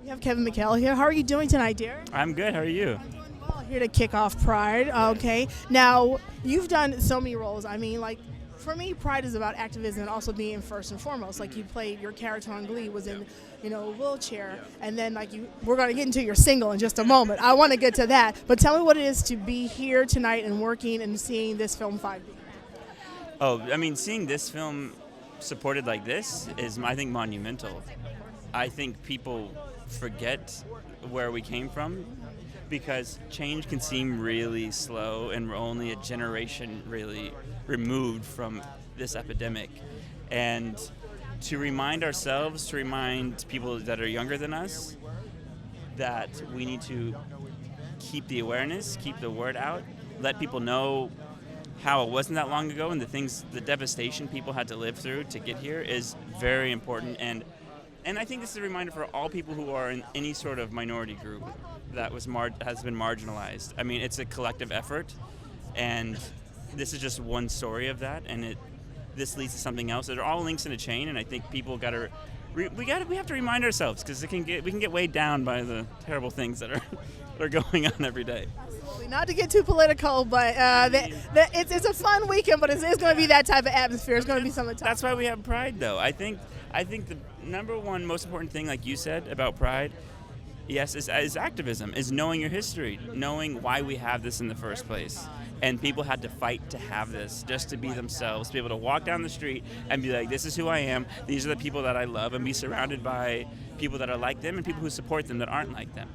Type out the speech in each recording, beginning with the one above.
We have Kevin McHale here. How are you doing tonight, dear? I'm good. How are you? I'm doing well. Here to kick off Pride. Okay. Now, you've done so many roles. I mean, like, for me, Pride is about activism and also being first and foremost. Like, you played your character on Glee was in, a wheelchair, and then we're going to get into your single in just a moment. I want to get to that, but tell me what it is to be here tonight and working and seeing this film 5B. Oh, I mean, seeing this film supported like this is, I think, monumental. I think people forget where we came from because change can seem really slow and we're only a generation really removed from this epidemic. And to remind ourselves, to remind people that are younger than us that we need to keep the awareness, keep the word out, let people know how it wasn't that long ago and the devastation people had to live through to get here is very important. And I think this is a reminder for all people who are in any sort of minority group that has been marginalized. I mean, it's a collective effort, and this is just one story of that, and this leads to something else. They're all links in a chain, and I think people we have to remind ourselves because we can get weighed down by the terrible things that are going on every day. Absolutely. Not to get too political, but it's a fun weekend, but it's going to be that type of atmosphere. It's going to be some of the time. That's why we have Pride, though. I think the number one most important thing, like you said, about Pride, yes, is activism, is knowing your history, knowing why we have this in the first place. And people had to fight to have this, just to be themselves, to be able to walk down the street and be like, this is who I am, these are the people that I love, and be surrounded by people that are like them and people who support them that aren't like them.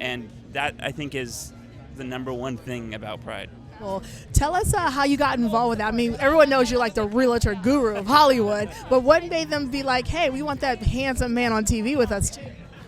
And that, I think, is the number one thing about Pride. Well, tell us how you got involved with that. I mean, everyone knows you're like the realtor guru of Hollywood, but what made them be like, hey, we want that handsome man on TV with us too?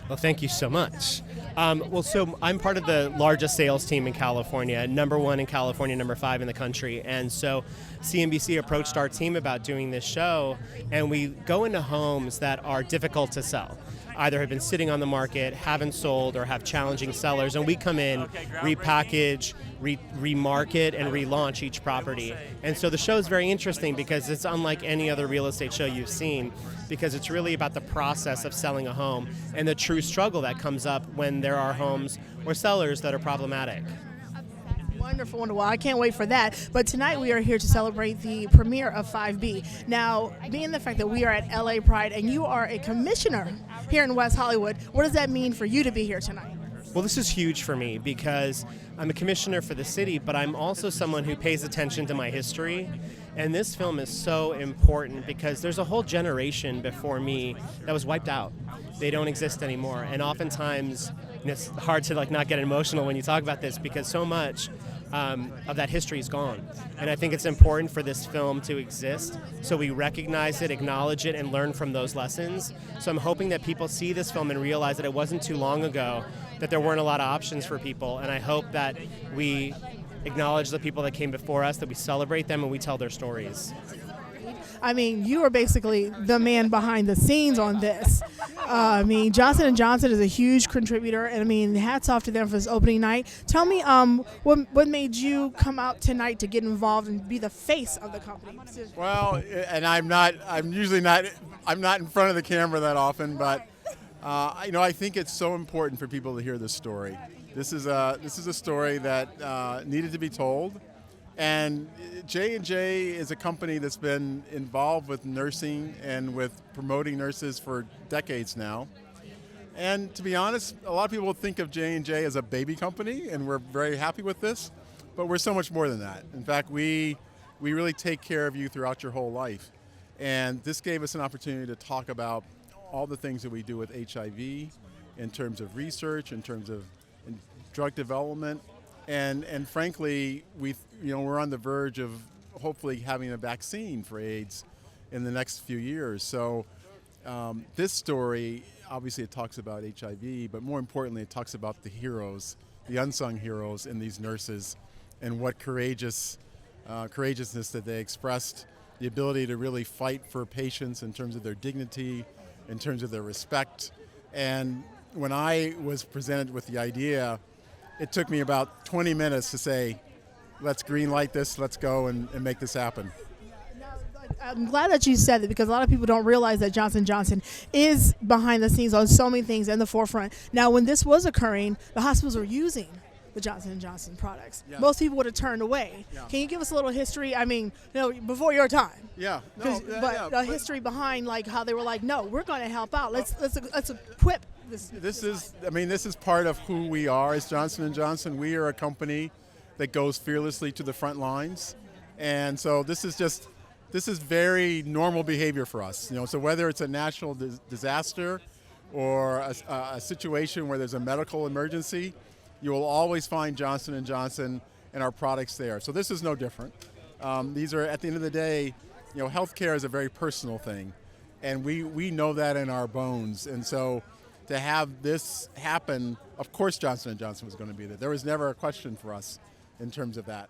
Well, thank you so much. So I'm part of the largest sales team in California, number 1 in California, number 5 in the country. And so CNBC approached our team about doing this show, and we go into homes that are difficult to sell. Either have been sitting on the market, haven't sold, or have challenging sellers, and we come in, repackage, remarket, and relaunch each property. And so the show is very interesting because it's unlike any other real estate show you've seen, because it's really about the process of selling a home and the true struggle that comes up when there are homes or sellers that are problematic. Wonderful, wonderful. I can't wait for that. But tonight we are here to celebrate the premiere of 5B. Now, being the fact that we are at LA Pride and you are a commissioner here in West Hollywood, what does that mean for you to be here tonight? Well, this is huge for me because I'm a commissioner for the city, but I'm also someone who pays attention to my history. And this film is so important because there's a whole generation before me that was wiped out. They don't exist anymore. And oftentimes, it's hard to not get emotional when you talk about this because so much of that history is gone. And I think it's important for this film to exist so we recognize it, acknowledge it, and learn from those lessons. So I'm hoping that people see this film and realize that it wasn't too long ago that there weren't a lot of options for people. And I hope that we acknowledge the people that came before us, that we celebrate them, and we tell their stories. I mean, you are basically the man behind the scenes on this. I mean, Johnson&Johnson is a huge contributor, and I mean, hats off to them for this opening night. Tell me, what made you come out tonight to get involved and be the face of the company? Well, and I'm not in front of the camera that often, but I think it's so important for people to hear this story. This is a story that needed to be told. And J&J is a company that's been involved with nursing and with promoting nurses for decades now. And to be honest, a lot of people think of J&J as a baby company, and we're very happy with this, but we're so much more than that. In fact, we really take care of you throughout your whole life. And this gave us an opportunity to talk about all the things that we do with HIV in terms of research, in terms of drug development, and frankly, we're on the verge of hopefully having a vaccine for AIDS in the next few years. So this story, obviously it talks about HIV, but more importantly, it talks about the heroes, the unsung heroes in these nurses, and what courageousness that they expressed, the ability to really fight for patients in terms of their dignity, in terms of their respect. And when I was presented with the idea, it took me about 20 minutes to say, let's green light this, let's go and make this happen. I'm glad that you said it, because a lot of people don't realize that Johnson & Johnson is behind the scenes on so many things in the forefront. Now, when this was occurring, the hospitals were using the Johnson & Johnson products. Yeah. Most people would have turned away. Yeah. Can you give us a little history? I mean, before your time. Yeah. The history behind like how they were like, no, we're going to help out. Let's equip this. This is part of who we are as Johnson & Johnson. We are a company that goes fearlessly to the front lines, and so this is very normal behavior for us. So whether it's a national disaster or a situation where there's a medical emergency, you will always find Johnson & Johnson and our products there. So this is no different. These are, at the end of the day, healthcare is a very personal thing, and we know that in our bones. And so to have this happen, of course Johnson & Johnson was going to be there. There was never a question for us in terms of that.